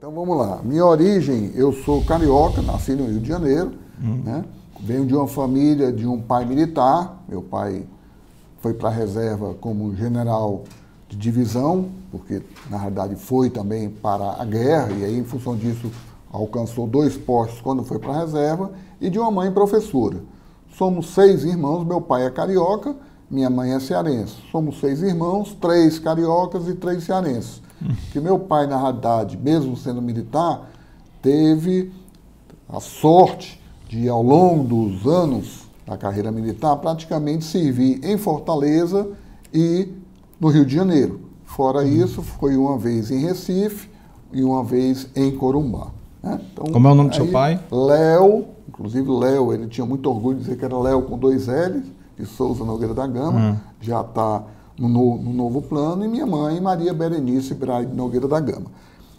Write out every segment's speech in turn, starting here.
Então vamos lá. Minha origem, eu sou carioca, nasci no Rio de Janeiro, né? Venho de uma família de um pai militar. Meu pai foi para a reserva como general de divisão, porque na realidade foi também para a guerra, e aí em função disso alcançou 2 postos quando foi para a reserva, e de uma mãe professora. Somos 6 irmãos, meu pai é carioca, minha mãe é cearense. Somos 6 irmãos, 3 cariocas e 3 cearenses. Que meu pai, na realidade, mesmo sendo militar, teve a sorte de, ao longo dos anos da carreira militar, praticamente servir em Fortaleza e no Rio de Janeiro. Fora isso, foi uma vez em Recife e uma vez em Corumbá. Né? Então, como é o nome do seu pai? Léo, inclusive Léo, ele tinha muito orgulho de dizer que era Léo com 2 L's, de Souza Nogueira da Gama, já está no novo plano, e minha mãe, Maria Berenice Braide Nogueira da Gama.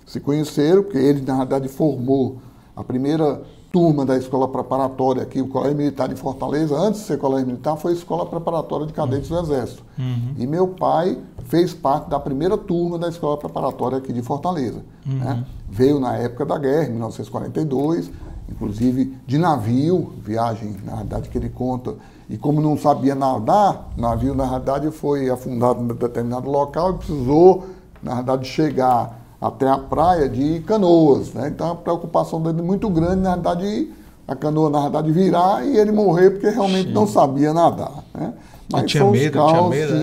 Se conheceram, porque ele, na verdade, formou a primeira turma da escola preparatória aqui, o Colégio Militar de Fortaleza. Antes de ser Colégio Militar, foi a Escola Preparatória de Cadetes do Exército. E meu pai fez parte da primeira turma da Escola Preparatória aqui de Fortaleza. Né? Veio na época da guerra, em 1942, inclusive de navio, viagem, na verdade, que ele conta. E como não sabia nadar, o navio, na verdade, foi afundado em determinado local e precisou, na verdade, chegar até a praia de Canoas. Né? Então, a preocupação dele muito grande, na verdade, a canoa, na verdade, virar e ele morrer porque realmente não sabia nadar. Né? Mas tinha medo,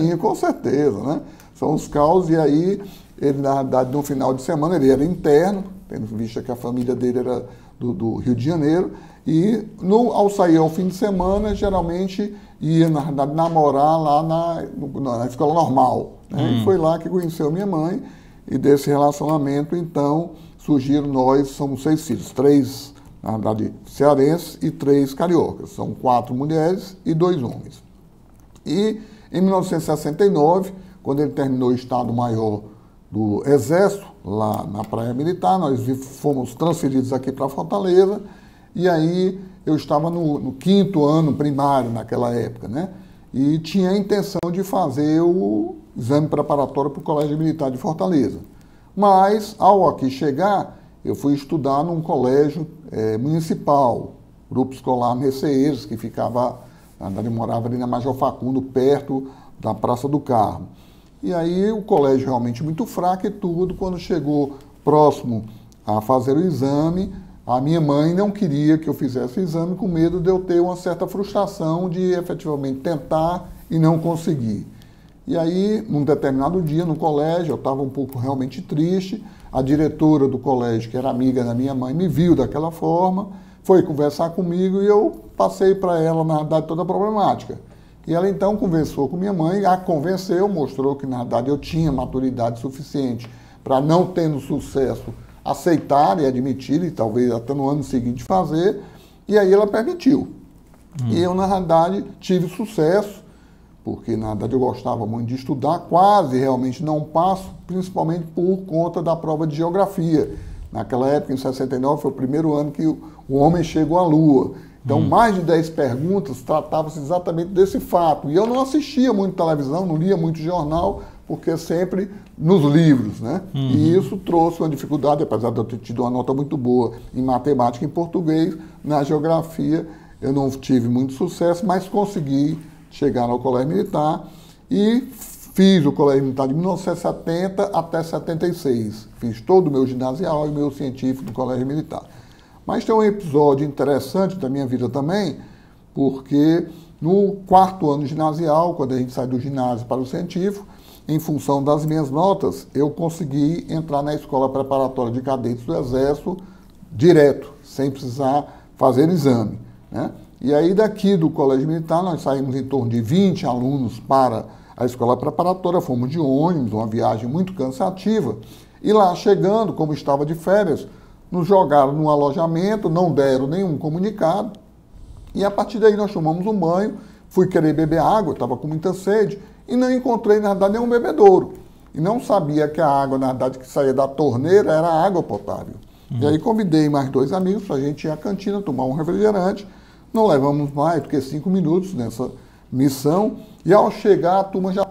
tinha, com certeza. Né? São os caos, e aí, ele, na verdade, no final de semana, ele era interno, tendo vista que a família dele era do Rio de Janeiro, e ao sair ao fim de semana, geralmente ia, na verdade, namorar lá na escola normal. Né? E foi lá que conheceu minha mãe, e desse relacionamento, então, surgiram nós, somos 6 filhos, 3, na verdade, cearenses e 3 cariocas. São 4 mulheres e 2 homens. E em 1969, quando ele terminou o Estado-Maior do Exército, lá na Praia Militar, nós fomos transferidos aqui para Fortaleza, e aí eu estava no 5º ano primário naquela época, né? E tinha a intenção de fazer o exame preparatório para o Colégio Militar de Fortaleza. Mas, ao aqui chegar, eu fui estudar num colégio municipal, grupo escolar Merceeiros, que ficava, morava ali na Major Facundo, perto da Praça do Carmo. E aí o colégio realmente muito fraco e tudo. Quando chegou próximo a fazer o exame, a minha mãe não queria que eu fizesse o exame, com medo de eu ter uma certa frustração de efetivamente tentar e não conseguir. E aí, num determinado dia no colégio, eu estava um pouco realmente triste. A diretora do colégio, que era amiga da minha mãe, me viu daquela forma, foi conversar comigo e eu passei para ela, na verdade, toda a problemática. E ela então conversou com minha mãe, a convenceu, mostrou que na verdade eu tinha maturidade suficiente para, não tendo sucesso, aceitar e admitir, e talvez até no ano seguinte fazer, e aí ela permitiu. E eu, na verdade, tive sucesso, porque na verdade eu gostava muito de estudar, quase realmente não passo, principalmente por conta da prova de geografia. Naquela época, em 69, foi o primeiro ano que o homem chegou à Lua. Então, mais de 10 perguntas tratavam-se exatamente desse fato. E eu não assistia muito televisão, não lia muito jornal, porque sempre nos livros, né? E isso trouxe uma dificuldade, apesar de eu ter tido uma nota muito boa em matemática e em português. Na geografia eu não tive muito sucesso, mas consegui chegar ao Colégio Militar e fiz o Colégio Militar de 1970 até 76. Fiz todo o meu ginasial e o meu científico do Colégio Militar. Mas tem um episódio interessante da minha vida também, porque no 4º ano ginasial, quando a gente sai do ginásio para o científico, em função das minhas notas, eu consegui entrar na Escola Preparatória de Cadetes do Exército direto, sem precisar fazer exame. Né? E aí daqui do Colégio Militar nós saímos em torno de 20 alunos para a Escola Preparatória, fomos de ônibus, uma viagem muito cansativa, e lá chegando, como estava de férias, nos jogaram num alojamento, não deram nenhum comunicado, e a partir daí nós tomamos um banho, fui querer beber água, estava com muita sede, e não encontrei, na verdade, nenhum bebedouro. E não sabia que a água, na verdade, que saía da torneira era água potável. E aí convidei mais 2 amigos para a gente ir à cantina, tomar um refrigerante. Não levamos mais do que 5 minutos nessa missão, e ao chegar a turma já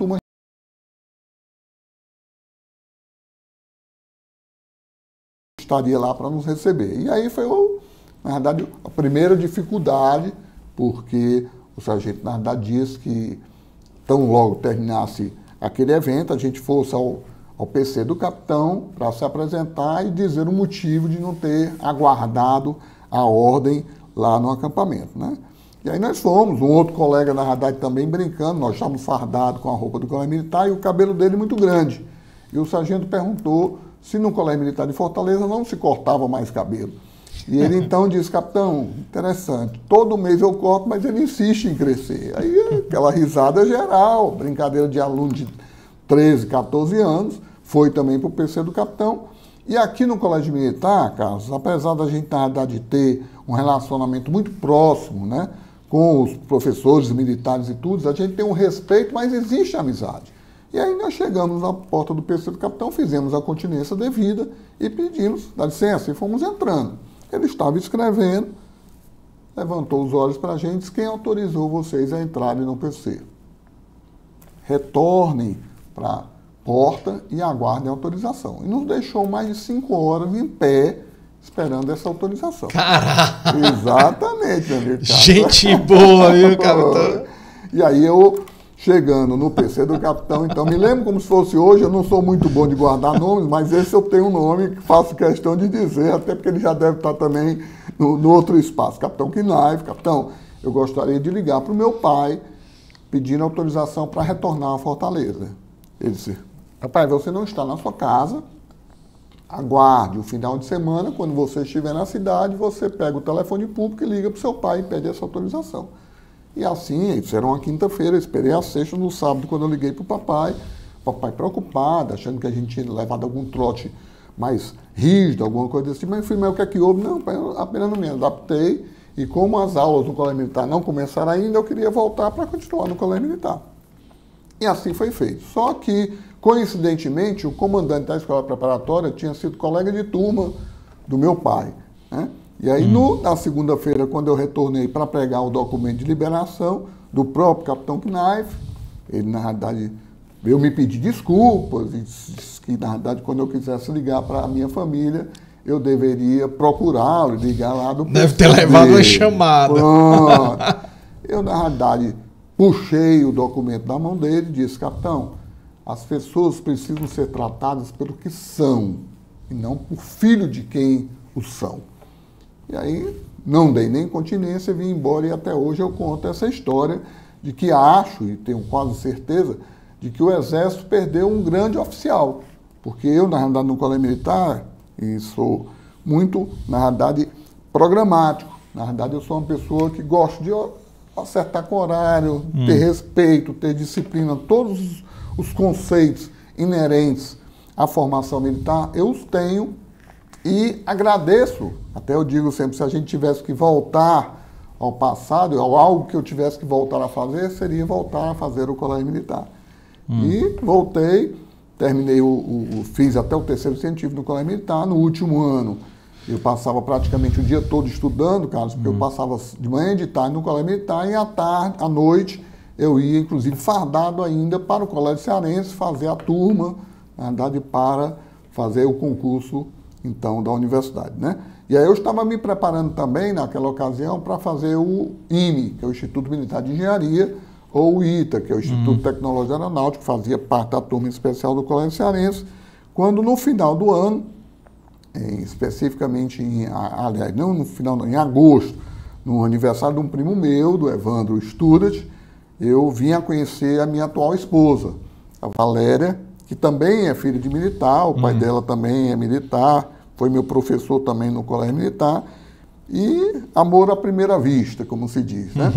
estaria lá para nos receber. E aí foi, na verdade, a primeira dificuldade, porque o sargento, na verdade, disse que tão logo terminasse aquele evento, a gente fosse ao PC do capitão para se apresentar e dizer o motivo de não ter aguardado a ordem lá no acampamento, né? E aí nós fomos, um outro colega na verdade também brincando, nós estávamos fardados com a roupa do colégio militar e o cabelo dele muito grande. E o sargento perguntou se no colégio militar de Fortaleza não se cortava mais cabelo. E ele então disse, capitão, interessante, todo mês eu corto, mas ele insiste em crescer. Aí aquela risada geral, brincadeira de aluno de 13, 14 anos, foi também para o PC do capitão. E aqui no colégio militar, Carlos, apesar da gente, na verdade, ter um relacionamento muito próximo, né, com os professores militares e tudo, a gente tem um respeito, mas existe amizade. E aí nós chegamos na porta do PC do capitão, fizemos a continência devida e pedimos, dá licença, e fomos entrando. Ele estava escrevendo, levantou os olhos para a gente, disse, quem autorizou vocês a entrarem no PC? Retornem para a porta e aguardem a autorização. E nos deixou mais de 5 horas em pé, esperando essa autorização. Caraca! Exatamente, meu amigo. Gente boa, viu, capitão? E aí eu, chegando no PC do capitão, então me lembro como se fosse hoje, eu não sou muito bom de guardar nomes, mas esse eu tenho um nome que faço questão de dizer, até porque ele já deve estar também no outro espaço. Capitão Knife, capitão, eu gostaria de ligar para o meu pai, pedindo autorização para retornar a Fortaleza. Ele disse, rapaz, você não está na sua casa, aguarde o final de semana, quando você estiver na cidade, você pega o telefone público e liga para o seu pai e pede essa autorização. E assim, isso era uma quinta-feira, eu esperei a sexta, no sábado, quando eu liguei para o papai preocupado, achando que a gente tinha levado algum trote mais rígido, alguma coisa assim, mas mas o que é que houve? Não, pai, eu apenas não me adaptei, e como as aulas no colégio militar não começaram ainda, eu queria voltar para continuar no colégio militar. E assim foi feito. Só que, coincidentemente, o comandante da escola preparatória tinha sido colega de turma do meu pai, né? E aí, na segunda-feira, quando eu retornei para pegar o documento de liberação do próprio capitão Knife, ele, na verdade, veio me pedir desculpas e disse que, na verdade, quando eu quisesse ligar para a minha família, eu deveria procurá-lo, ligar lá do Deve ter levado uma chamada. Pronto. Eu, na verdade, puxei o documento da mão dele e disse, capitão, as pessoas precisam ser tratadas pelo que são, e não por filho de quem o são. E aí, não dei nem continência, vim embora e até hoje eu conto essa história de que acho, e tenho quase certeza, de que o Exército perdeu um grande oficial. Porque eu, na realidade, no colégio militar, e sou muito, na realidade, programático. Na realidade, eu sou uma pessoa que gosto de acertar com horário, ter respeito, ter disciplina, todos os conceitos inerentes à formação militar, eu os tenho e agradeço. Até eu digo sempre, se a gente tivesse que voltar ao passado, ou algo que eu tivesse que voltar a fazer, seria voltar a fazer o colégio militar. E voltei, terminei, fiz até o terceiro científico no colégio militar. No último ano, eu passava praticamente o dia todo estudando, Carlos, porque eu passava de manhã e de tarde no colégio militar, e à noite, eu ia, inclusive, fardado ainda para o colégio cearense, fazer a turma, na verdade, para fazer o concurso, então, da universidade, né? E aí eu estava me preparando também, naquela ocasião, para fazer o IME, que é o Instituto Militar de Engenharia, ou o ITA, que é o Instituto Tecnológico Aeronáutico, que fazia parte da turma especial do Colégio Cearense, quando no final do ano, especificamente, aliás, não no final, não, em agosto, no aniversário de um primo meu, do Evandro Studat, eu vim a conhecer a minha atual esposa, a Valéria, que também é filha de militar, o pai dela também é militar, foi meu professor também no colégio militar, e amor à primeira vista, como se diz, né?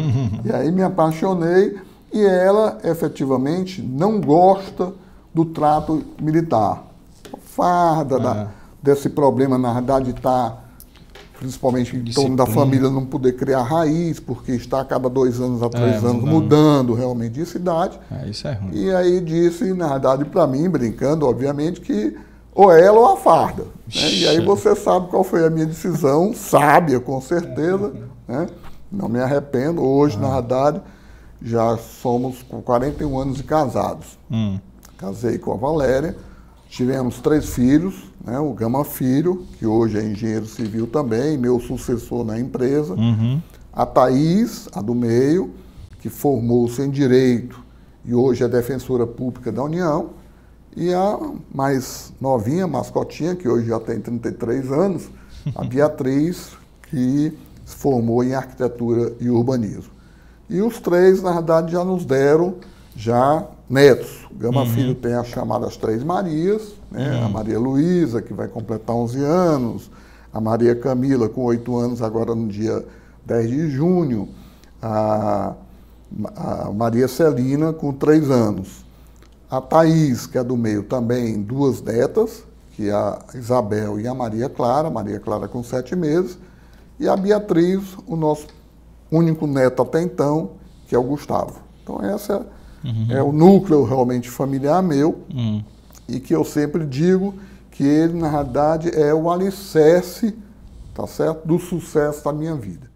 E aí me apaixonei, e ela, efetivamente, não gosta do trato militar. Farda, desse problema, na verdade, está principalmente em torno da família não poder criar raiz, porque está a cada 2 anos a 3 anos mudando realmente de cidade. Isso é ruim. E aí disse, na verdade, para mim, brincando, obviamente, que ou ela ou a farda. Né? E aí você sabe qual foi a minha decisão, sábia, com certeza. Né? Não me arrependo. Hoje, na verdade, já somos com 41 anos de casados. Casei com a Valéria. tivemos 3 filhos, né? O Gama Filho, que hoje é engenheiro civil também, meu sucessor na empresa. A Thaís, a do meio, que formou-se em Direito e hoje é defensora pública da União. E a mais novinha, mascotinha, que hoje já tem 33 anos, a Beatriz, que se formou em Arquitetura e Urbanismo. E os 3, na verdade, já nos deram já netos. O Gama Filho tem as chamadas 3 Marias, né? A Maria Luísa, que vai completar 11 anos, a Maria Camila, com 8 anos, agora no dia 10 de junho, a Maria Celina, com 3 anos. A Thaís, que é do meio, também 2 netas, que é a Isabel e a Maria Clara com 7 meses, e a Beatriz, o nosso único neto até então, que é o Gustavo. Então essa é o núcleo realmente familiar meu, e que eu sempre digo que ele, na realidade, é o alicerce, tá certo, do sucesso da minha vida.